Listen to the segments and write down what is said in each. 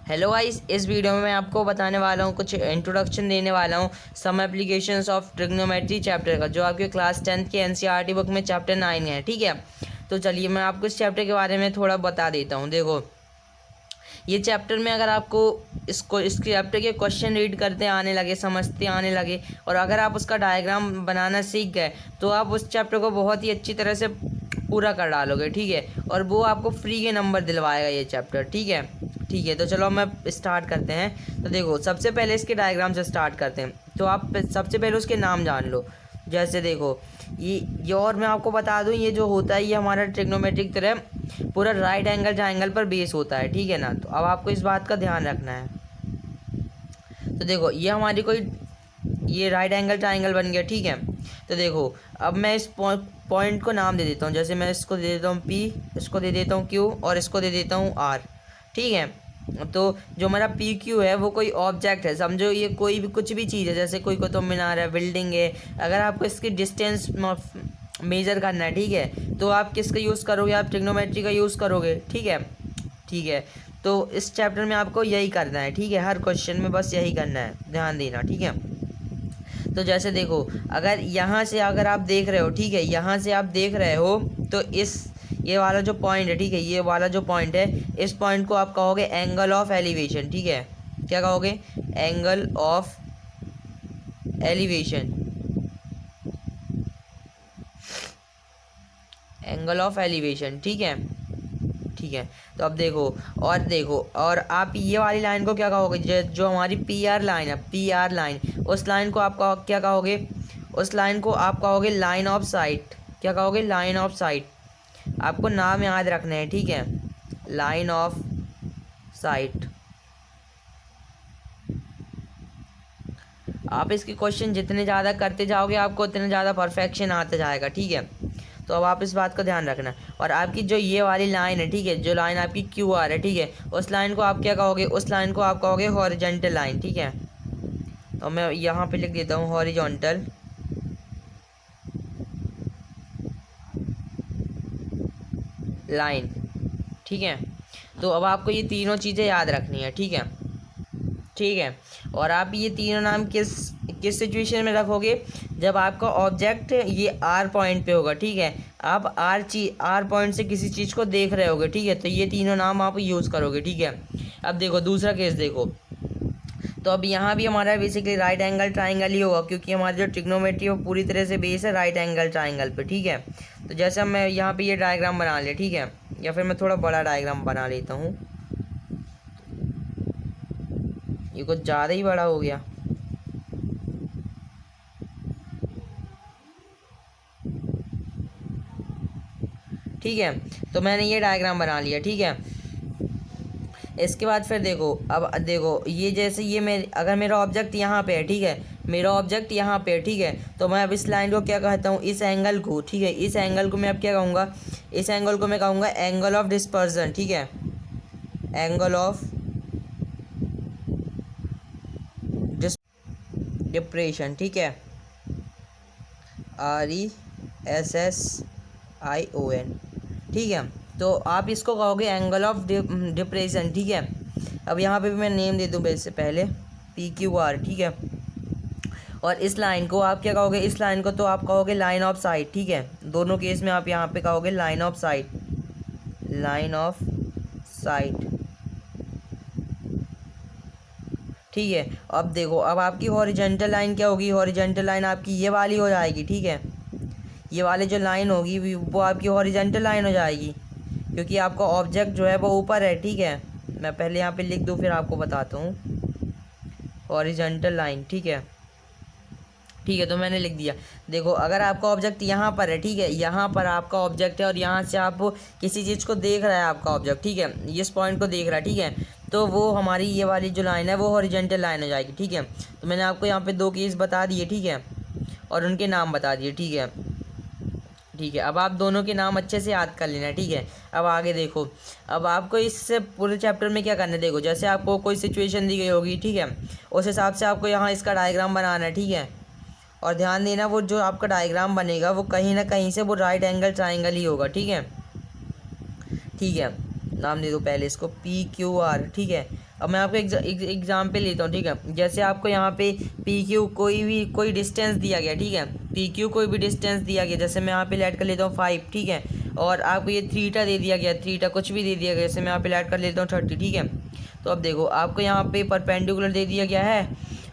Hello guys, इस video में मैं आपको बताने वाला हूँ, कुछ इंट्रोडक्शन देने वाला हूँ some applications of trigonometry chapter का, जो आपके क्लास 10th के एनसीईआरटी बुक में चैप्टर 9 है। ठीक है, तो चलिए मैं आपको इस चैप्टर के बारे में थोड़ा बता देता हूँ। देखो, ये चैप्टर में अगर आपको इस चैप्टर के क्वेश्चन रीड करते आने लगे, समझते आने लगे, और अगर आप उसका डायग्राम बनाना सीख गए तो आप उस चैप्टर को बहुत ही अच्छी तरह से पूरा कर डालोगे। ठीक है, और वो आपको फ्री के नंबर दिलवाएगा ये चैप्टर। ठीक है, तो चलो मैं स्टार्ट करते हैं। तो देखो, सबसे पहले इसके डायग्राम से स्टार्ट करते हैं। तो आप सबसे पहले उसके नाम जान लो। जैसे देखो, ये और मैं आपको बता दूं, ये जो होता है ये हमारा ट्रिग्नोमेट्रिक तरह पूरा राइट एंगल ट्रायंगल पर बेस होता है। ठीक है ना, तो अब आपको इस बात का ध्यान रखना है। तो देखो, ये हमारी ये राइट एंगल ट्रायंगल बन गया। ठीक है, तो देखो अब मैं इस पॉइंट को नाम दे देता हूँ। जैसे मैं इसको दे देता हूँ P, इसको दे देता हूँ Q और इसको दे देता हूँ R। ठीक है, तो जो हमारा PQ है वो कोई ऑब्जेक्ट है, समझो ये कोई भी कुछ भी चीज़ है, जैसे कोई कुतुब मीनार है, बिल्डिंग है। अगर आपको इसकी डिस्टेंस मेजर करना है, ठीक है, तो आप किसका यूज़ करोगे? आप ट्रिग्नोमेट्री का यूज़ करोगे। ठीक है, तो इस चैप्टर में आपको यही करना है। ठीक है, हर क्वेश्चन में बस यही करना है, ध्यान देना। ठीक है, तो जैसे देखो, अगर यहाँ से अगर आप देख रहे हो, ठीक है, यहाँ से आप देख रहे हो, तो ये वाला जो पॉइंट है, ठीक है, ये वाला जो पॉइंट है, इस पॉइंट को आप कहोगे एंगल ऑफ एलिवेशन। ठीक है, क्या कहोगे? Angle of elevation, angle of elevation. ठीक है, तो अब देखो, और आप ये वाली लाइन को क्या कहोगे? जो हमारी PR लाइन है, PR लाइन, उस लाइन को आप क्या कहोगे? उस लाइन को आप कहोगे लाइन ऑफ साइट। क्या कहोगे? Line of site. आपको नाम याद रखना है। ठीक है, लाइन ऑफ साइट। आप इसके क्वेश्चन जितने ज़्यादा करते जाओगे आपको उतने ज़्यादा परफेक्शन आता जाएगा। ठीक है, तो अब आप इस बात का ध्यान रखना। और आपकी जो ये वाली लाइन है, ठीक है, जो लाइन आपकी QR है, ठीक है, उस लाइन को आप क्या कहोगे? उस लाइन को आप कहोगे हॉरिजॉन्टल लाइन। ठीक है, तो मैं यहाँ पे लिख देता हूँ हॉरिजॉन्टल लाइन। ठीक है, तो अब आपको ये तीनों चीज़ें याद रखनी है। ठीक है, और आप ये तीनों नाम किस सिचुएशन में रखोगे? जब आपका ऑब्जेक्ट ये R पॉइंट पे होगा। ठीक है, आप R पॉइंट से किसी चीज़ को देख रहे होगे। ठीक है, तो ये तीनों नाम आप यूज़ करोगे। ठीक है, अब देखो दूसरा केस देखो, तो अब यहाँ भी हमारा बेसिकली राइट एंगल ट्राइंगल ही होगा, क्योंकि हमारी जो ट्रिग्नोमेट्री है वो पूरी तरह से बेस है राइट एंगल ट्राइंगल पे। ठीक है, तो जैसे मैं यहाँ पे ये डायग्राम बना लिया, ठीक है, या फिर मैं थोड़ा बड़ा डायग्राम बना लेता हूँ, ये कुछ ज़्यादा ही बड़ा हो गया। ठीक है, तो मैंने ये डायग्राम बना लिया। ठीक है, इसके बाद फिर देखो, अब देखो ये जैसे अगर मेरा ऑब्जेक्ट यहाँ पे है, ठीक है, मेरा ऑब्जेक्ट यहाँ पे है, ठीक है, तो मैं अब इस लाइन को क्या कहता हूँ? इस एंगल को। ठीक है, इस एंगल को मैं अब क्या कहूँगा? इस एंगल को मैं कहूँगा एंगल ऑफ डिस्पर्जन। ठीक है, एंगल ऑफ डिप्रेशन। ठीक है, RESSION। ठीक है, तो आप इसको कहोगे एंगल ऑफ डिप्रेशन। ठीक है, अब यहाँ पे भी मैं नेम दे दूँ इससे पहले, PQR। ठीक है, और इस लाइन को आप क्या कहोगे? इस लाइन को तो आप कहोगे लाइन ऑफ साइट। ठीक है, दोनों केस में आप यहाँ पे कहोगे line of site, line of site. ठीक है, अब देखो, अब आपकी हॉरिजॉन्टल लाइन क्या होगी? हॉरिजॉन्टल लाइन आपकी ये वाली हो जाएगी। ठीक है, ये वाली जो लाइन होगी वो आपकी हॉरिजॉन्टल लाइन हो जाएगी, क्योंकि आपका ऑब्जेक्ट जो है वो ऊपर है। ठीक है, मैं पहले यहाँ पे लिख दूँ फिर आपको बताता हूँ हॉरिजॉन्टल लाइन। ठीक है, तो मैंने लिख दिया। देखो, अगर आपका ऑब्जेक्ट यहाँ पर है, ठीक है, यहाँ पर आपका ऑब्जेक्ट है और यहाँ से आप किसी चीज़ को देख रहा है आपका ऑब्जेक्ट। ठीक है, इस पॉइंट को देख रहा है। ठीक है, तो वो हमारी ये वाली जो लाइन है वो हॉरिजॉन्टल लाइन हो जाएगी। ठीक है, तो मैंने आपको यहाँ पे 2 केस बता दिए। ठीक है, और उनके नाम बता दिए। ठीक है, अब आप दोनों के नाम अच्छे से याद कर लेना। ठीक है, अब आगे देखो, अब आपको इस पूरे चैप्टर में क्या करना है? देखो, जैसे आपको कोई सिचुएशन दी गई होगी, ठीक है, उस हिसाब से आपको यहाँ इसका डायग्राम बनाना है। ठीक है, और ध्यान देना, वो जो आपका डायग्राम बनेगा वो कहीं ना कहीं से वो राइट एंगल ट्राइंगल ही होगा। ठीक है, नाम दे दो पहले इसको PQR, ठीक है। अब मैं आपको एग्जाम्पल लेता हूँ, ठीक है। जैसे आपको यहाँ पे PQ कोई डिस्टेंस दिया गया, ठीक है। PQ कोई भी डिस्टेंस दिया गया, जैसे मैं यहाँ पे ऐड कर लेता हूँ 5, ठीक है। और आपको ये थीटा दे दिया गया, थीटा कुछ भी दे दिया गया, जैसे मैं यहाँ पे ऐड कर लेता हूँ 30, ठीक है। तो अब देखो आपको यहाँ पे परपेंडिकुलर दे दिया गया है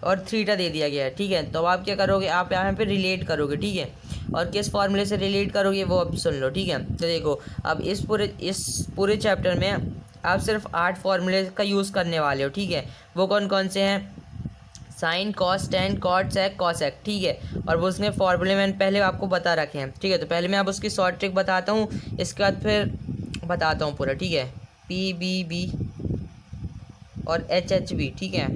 और थीटा दे दिया गया है, ठीक है। तो अब आप क्या करोगे, आप यहाँ पे रिलेट करोगे, ठीक है। और किस फॉर्मूले से रिलेट करोगे वो अब सुन लो, ठीक है। तो देखो अब इस पूरे चैप्टर में आप सिर्फ 8 फॉर्मूले का यूज़ करने वाले हो, ठीक है। वो कौन कौन से हैं, साइन, कॉस, टेन, कॉट, सेक, कॉसेक, ठीक है। और वो उसमें फॉर्मूले मैंने पहले आपको बता रखे हैं, ठीक है। तो पहले मैं आप उसकी शॉर्ट ट्रिक बताता हूँ, इसके बाद फिर बताता हूँ पूरा, ठीक है। PBB और HHB, ठीक है।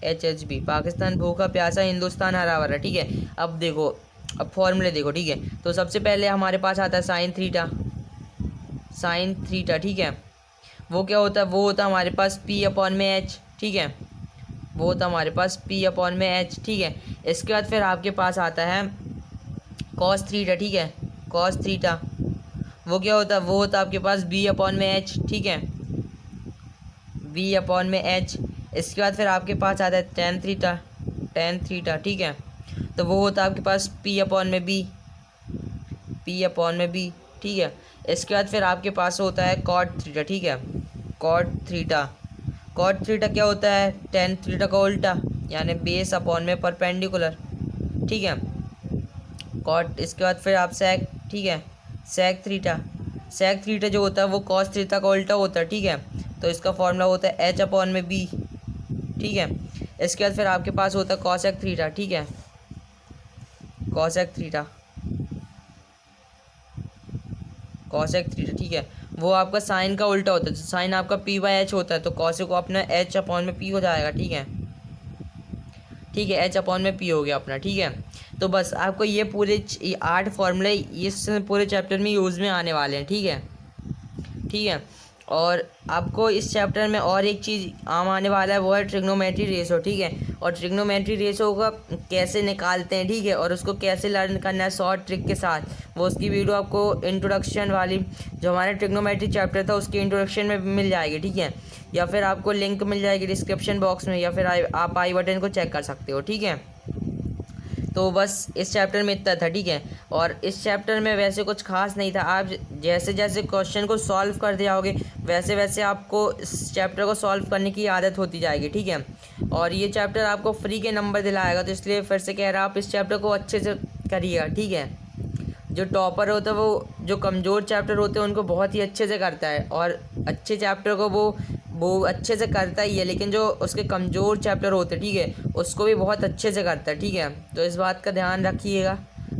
HHB, पाकिस्तान भूखा प्यासा, हिंदुस्तान हरा भरा, ठीक है। अब देखो, अब फॉर्मूले देखो, ठीक है। तो सबसे पहले हमारे पास आता है साइन थीटा, ठीक है। वो क्या होता है, वो होता है हमारे पास P/H, ठीक है। वो होता है हमारे पास P/H, ठीक है। इसके बाद फिर आपके पास आता है कॉस थीटा, ठीक है। कॉस थीटा वो क्या होता है, वो होता है आपके पास B/H, ठीक है। B/H। इसके बाद फिर आपके पास आता है टेन थीटा, ठीक है। तो वो होता है आपके पास P/B, ठीक है। इसके बाद फिर आपके पास होता है कॉट थीटा, ठीक है। कॉट थीटा क्या होता है, टेन थीटा का उल्टा, यानी बेस अपॉन में परपेंडिकुलर, ठीक है। कॉट, इसके बाद फिर आप सेक, ठीक है। सेक थीटा जो होता है वो कॉस थीटा का उल्टा होता है, ठीक है। तो इसका फॉर्मूला होता है H/B, ठीक है। इसके बाद फिर आपके पास होता है कॉसेक थीटा, ठीक है। कॉसेक थीटा, ठीक है। वो आपका साइन का उल्टा होता है, साइन आपका P/H होता है, तो कॉसेक को अपना H/P हो जाएगा, ठीक है। H/P हो गया अपना, ठीक है। तो बस आपको ये पूरे 8 फॉर्मूले इस पूरे चैप्टर में यूज़ में आने वाले हैं, ठीक है। और आपको इस चैप्टर में और एक चीज़ आम आने वाला है, वो है ट्रिग्नोमेट्री रेशो, ठीक है। और ट्रिग्नोमेट्री रेशो का कैसे निकालते हैं, ठीक है, और उसको कैसे लर्न करना है शॉर्ट ट्रिक के साथ, वो उसकी वीडियो आपको इंट्रोडक्शन वाली जो हमारे ट्रिग्नोमेट्री चैप्टर था उसकी इंट्रोडक्शन में मिल जाएगी, ठीक है। या फिर आपको लिंक मिल जाएगी डिस्क्रिप्शन बॉक्स में, या फिर आप आई बटन को चेक कर सकते हो, ठीक है। तो बस इस चैप्टर में इतना था, ठीक है। और इस चैप्टर में वैसे कुछ खास नहीं था, आप जैसे जैसे क्वेश्चन को सॉल्व करते जाओगे वैसे वैसे आपको इस चैप्टर को सॉल्व करने की आदत होती जाएगी, ठीक है। और ये चैप्टर आपको फ्री के नंबर दिलाएगा, तो इसलिए फिर से कह रहा आप इस चैप्टर को अच्छे से करिएगा, ठीक है। जो टॉपर होता है वो जो कमज़ोर चैप्टर होते हैं उनको बहुत ही अच्छे से करता है, और अच्छे चैप्टर को वो अच्छे से करता ही है, लेकिन जो उसके कमज़ोर चैप्टर होते हैं, ठीक है, उसको भी बहुत अच्छे से करता है, ठीक है। तो इस बात का ध्यान रखिएगा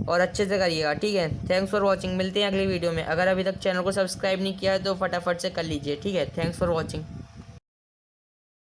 और अच्छे से करिएगा, ठीक है। थैंक्स फॉर वॉचिंग, मिलते हैं अगली वीडियो में। अगर अभी तक चैनल को सब्सक्राइब नहीं किया है तो फटाफट से कर लीजिए, ठीक है। Thanks for watching.